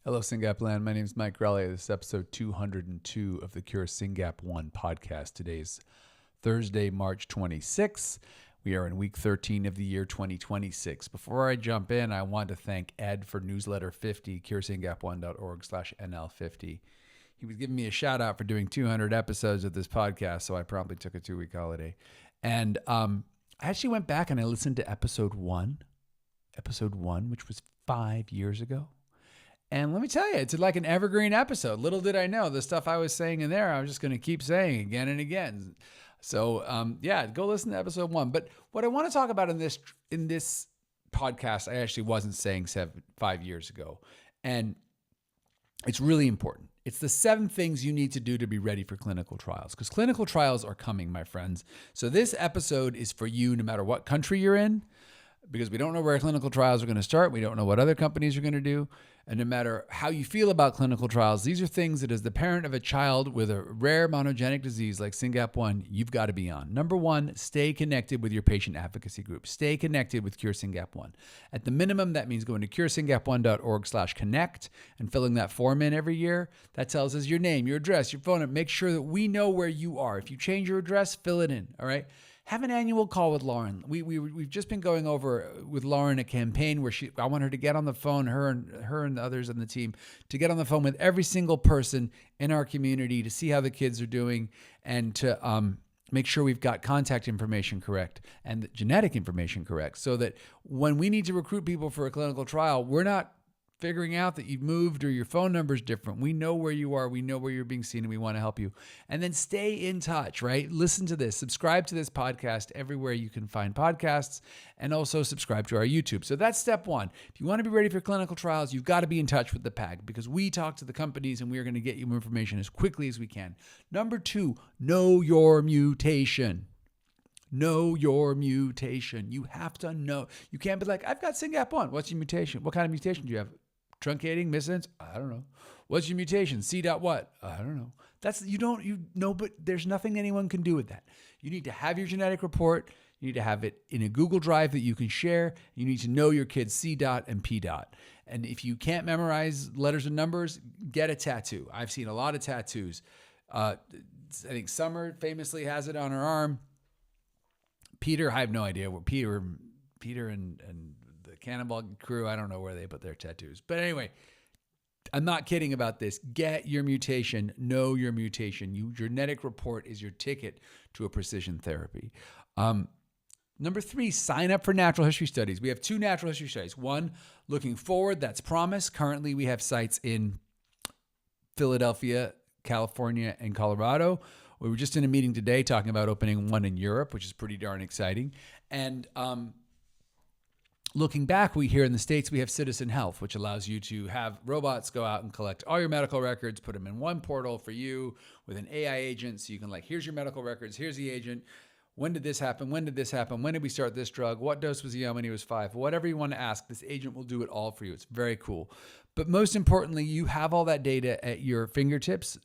Hello, SYNGAP land. My name is Mike Raleigh. This is episode 202 of the Cure SYNGAP 1 podcast. Today's Thursday, March 26th. We are in week 13 of the year 2026. Before I jump in, I want to thank Ed for newsletter 50, curesyngap1.org/NL50. He was giving me a shout out for doing 200 episodes of this podcast, so I promptly took a 2-week holiday. And I actually went back and I listened to episode one, which was 5 years ago. And let me tell you, it's like an evergreen episode. Little did I know the stuff I was saying in there, I was just going to keep saying again and again. So go listen to episode 1. But what I want to talk about in this podcast, I actually wasn't saying 5 years ago. And it's really important. It's the 7 things you need to do to be ready for clinical trials, because clinical trials are coming, my friends. So this episode is for you no matter what country you're in, because we don't know where clinical trials are going to start. We don't know what other companies are going to do. And no matter how you feel about clinical trials, these are things that as the parent of a child with a rare monogenic disease like SYNGAP1, you've got to be on. Number 1, stay connected with your patient advocacy group. Stay connected with Cure SYNGAP1. At the minimum, that means going to curesyngap1.org/connect and filling that form in every year. That tells us your name, your address, your phone number. Make sure that we know where you are. If you change your address, fill it in, all right? Have an annual call with Lauren. We've just been going over with Lauren a campaign where I want her to get on the phone, her and the others on the team, to get on the phone with every single person in our community to see how the kids are doing and to make sure we've got contact information correct and the genetic information correct, so that when we need to recruit people for a clinical trial, we're not figuring out that you've moved or your phone number is different. We know where you are. We know where you're being seen, and we want to help you. And then stay in touch, right? Listen to this. Subscribe to this podcast everywhere you can find podcasts, and also subscribe to our YouTube. So that's step 1. If you want to be ready for clinical trials, you've got to be in touch with the PAG, because we talk to the companies and we are going to get you information as quickly as we can. Number 2, know your mutation. Know your mutation. You have to know. You can't be like, I've got SYNGAP1. What's your mutation? What kind of mutation do you have? Truncating, missense? I don't know. What's your mutation? C dot what? I don't know. But there's nothing anyone can do with that. You need to have your genetic report. You need to have it in a Google Drive that you can share. You need to know your kid's C dot and P dot. And if you can't memorize letters and numbers, get a tattoo. I've seen a lot of tattoos. I think Summer famously has it on her arm. Peter, I have no idea where Peter and the Cannonball crew, I don't know where they put their tattoos. But anyway, I'm not kidding about this. Get your mutation. Know your mutation. Your genetic report is your ticket to a precision therapy. Number 3, sign up for natural history studies. We have 2 natural history studies. One, looking forward, that's Promise. Currently, we have sites in Philadelphia, California, and Colorado. We were just in a meeting today talking about opening one in Europe, which is pretty darn exciting. And looking back, here in the States, we have Citizen Health, which allows you to have robots go out and collect all your medical records, put them in one portal for you with an AI agent. So you can here's your medical records, here's the agent. When did this happen? When did this happen? When did we start this drug? What dose was he on when he was 5? Whatever you want to ask, this agent will do it all for you. It's very cool. But most importantly, you have all that data at your fingertips,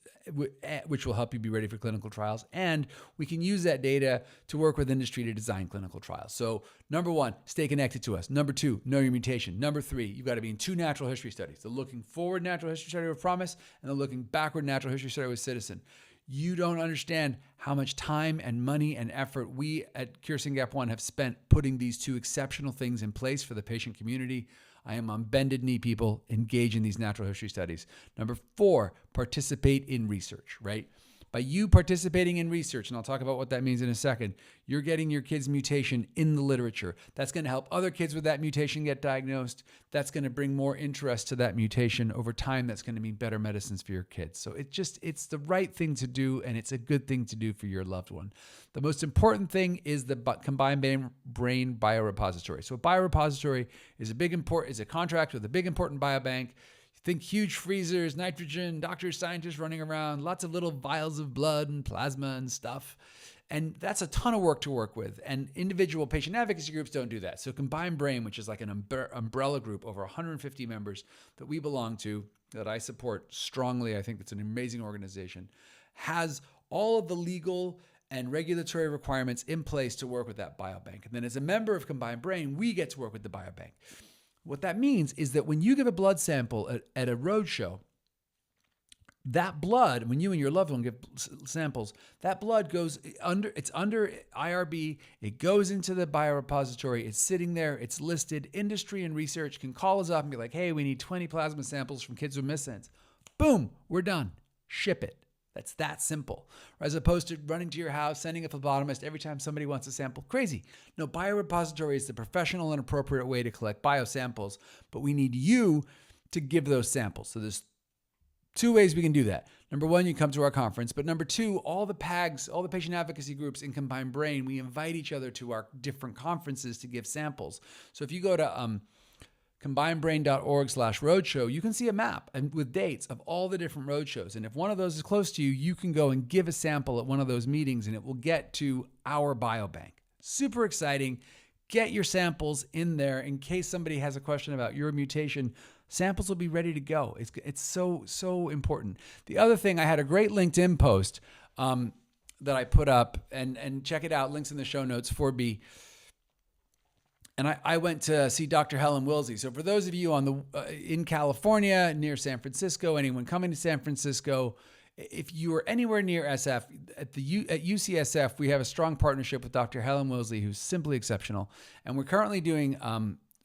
which will help you be ready for clinical trials. And we can use that data to work with industry to design clinical trials. So number 1, stay connected to us. Number 2, know your mutation. Number 3, you've got to be in 2 natural history studies. The looking forward natural history study with Promise and the looking backward natural history study with Citizen. You don't understand how much time and money and effort we at Cure SYNGAP1 have spent putting these 2 exceptional things in place for the patient community. I am on bended knee, people. Engage in these natural history studies. Number 4, participate in research, right? By you participating in research, and I'll talk about what that means in a second, you're getting your kid's mutation in the literature. That's going to help other kids with that mutation get diagnosed. That's going to bring more interest to that mutation over time. That's going to mean better medicines for your kids. So it's the right thing to do, and it's a good thing to do for your loved one. The most important thing is the combined brain biorepository. So a biorepository is a contract with a big important biobank. Think huge freezers, nitrogen, doctors, scientists running around, lots of little vials of blood and plasma and stuff. And that's a ton of work to work with. And individual patient advocacy groups don't do that. So Combined Brain, which is like an umbrella group, over 150 members that we belong to, that I support strongly, I think it's an amazing organization, has all of the legal and regulatory requirements in place to work with that biobank. And then as a member of Combined Brain, we get to work with the biobank. What that means is that when you give a blood sample at a roadshow, that blood, when you and your loved one give samples, that blood goes it's under IRB. It goes into the biorepository. It's sitting there. It's listed. Industry and research can call us up and be like, hey, we need 20 plasma samples from kids with missense. Boom, we're done. Ship it. That's that simple. As opposed to running to your house, sending a phlebotomist every time somebody wants a sample. Crazy. No, biorepository is the professional and appropriate way to collect biosamples, but we need you to give those samples. So there's 2 ways we can do that. Number 1, you come to our conference. But number 2, all the PAGs, all the patient advocacy groups in Combined Brain, we invite each other to our different conferences to give samples. So if you go to combinedbrain.org/roadshow, you can see a map and with dates of all the different roadshows. And if one of those is close to you, you can go and give a sample at one of those meetings and it will get to our biobank. Super exciting. Get your samples in there in case somebody has a question about your mutation. Samples will be ready to go. It's so important. The other thing, I had a great LinkedIn post that I put up, and check it out. Links in the show notes, 4B. And I went to see Dr. Helen Wilsey. So for those of you in California, near San Francisco, anyone coming to San Francisco, if you are anywhere near SF, at UCSF, we have a strong partnership with Dr. Helen Wilsey, who's simply exceptional. And we're currently doing,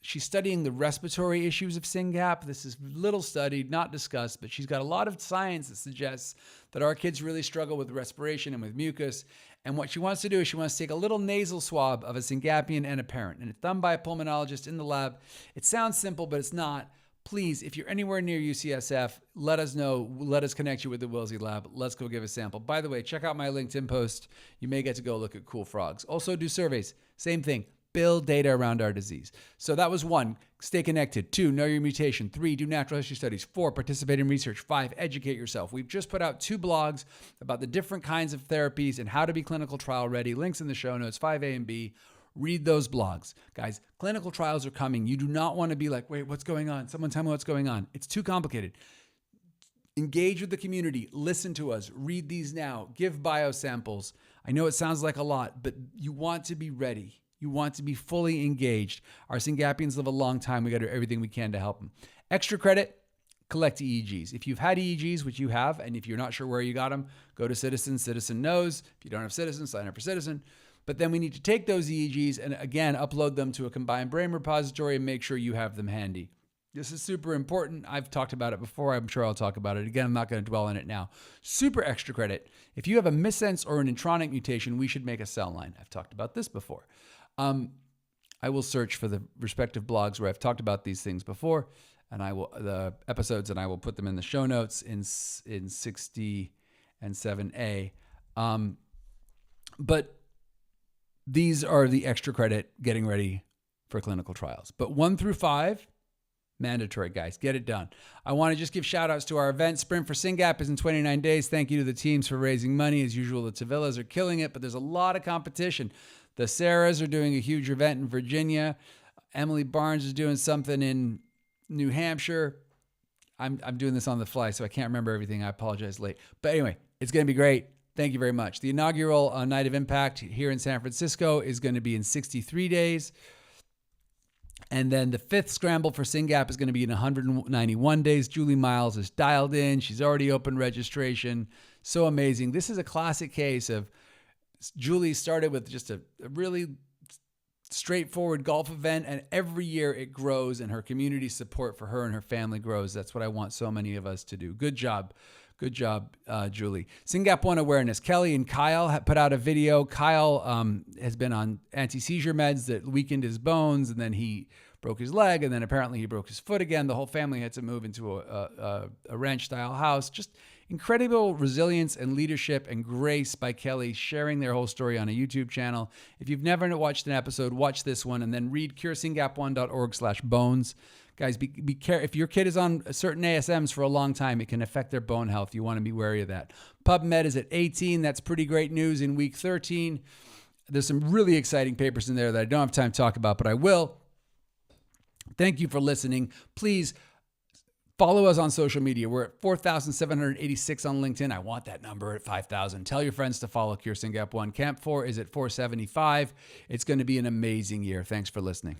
she's studying the respiratory issues of SYNGAP. This is little studied, not discussed, but she's got a lot of science that suggests that our kids really struggle with respiration and with mucus. And what she wants to do is she wants to take a little nasal swab of a Syngapian and a parent. And it's done by a pulmonologist in the lab. It sounds simple, but it's not. Please, if you're anywhere near UCSF, let us know. Let us connect you with the Wilsey lab. Let's go give a sample. By the way, check out my LinkedIn post. You may get to go look at cool frogs. Also do surveys. Same thing. Build data around our disease. So that was 1, stay connected. 2, know your mutation. 3, do natural history studies. 4, participate in research. 5, educate yourself. We've just put out 2 blogs about the different kinds of therapies and how to be clinical trial ready. Links in the show notes, 5A and B. Read those blogs. Guys, clinical trials are coming. You do not want to be like, wait, what's going on? Someone tell me what's going on. It's too complicated. Engage with the community. Listen to us. Read these now. Give biosamples. I know it sounds like a lot, but you want to be ready. You want to be fully engaged. Our Syngapians live a long time. We got to do everything we can to help them. Extra credit, collect EEGs. If you've had EEGs, which you have, and if you're not sure where you got them, go to Citizen. Citizen knows. If you don't have Citizen, sign up for Citizen. But then we need to take those EEGs and, again, upload them to a Combined Brain repository and make sure you have them handy. This is super important. I've talked about it before. I'm sure I'll talk about it again. I'm not going to dwell on it now. Super extra credit. If you have a missense or an intronic mutation, we should make a cell line. I've talked about this before. I will search for the respective blogs where I've talked about these things before, and I will put them in the show notes in 60 and 7A. But these are the extra credit getting ready for clinical trials. But 1 through 5, mandatory, guys. Get it done. I want to just give shout outs to our event. Sprint for SYNGAP is in 29 days. Thank you to the teams for raising money. As usual, the Tavillas are killing it, but there's a lot of competition. The Sarahs are doing a huge event in Virginia. Emily Barnes is doing something in New Hampshire. I'm doing this on the fly, so I can't remember everything. I apologize late. But anyway, it's going to be great. Thank you very much. The inaugural Night of Impact here in San Francisco is going to be in 63 days. And then the 5th scramble for SYNGAP is going to be in 191 days. Julie Miles is dialed in. She's already opened registration. So amazing. This is a classic case of Julie started with just a really straightforward golf event, and every year it grows and her community support for her and her family grows. That's what I want so many of us to do. Good job. Good job, Julie. SYNGAP 1 awareness. Kelly and Kyle have put out a video. Kyle has been on anti-seizure meds that weakened his bones, and then he broke his leg, and then apparently he broke his foot again. The whole family had to move into a ranch-style house. Just incredible resilience and leadership and grace by Kelly, sharing their whole story on a YouTube channel. If you've never watched an episode, watch this one and then read curesingap1.org/bones. Guys, be careful. If your kid is on certain ASMs for a long time, it can affect their bone health. You want to be wary of that. PubMed is at 18. That's pretty great news in week 13. There's some really exciting papers in there that I don't have time to talk about, but I will. Thank you for listening. Please follow us on social media. We're at 4,786 on LinkedIn. I want that number at 5,000. Tell your friends to follow Cure SYNGAP1. Camp 4 is at 475. It's going to be an amazing year. Thanks for listening.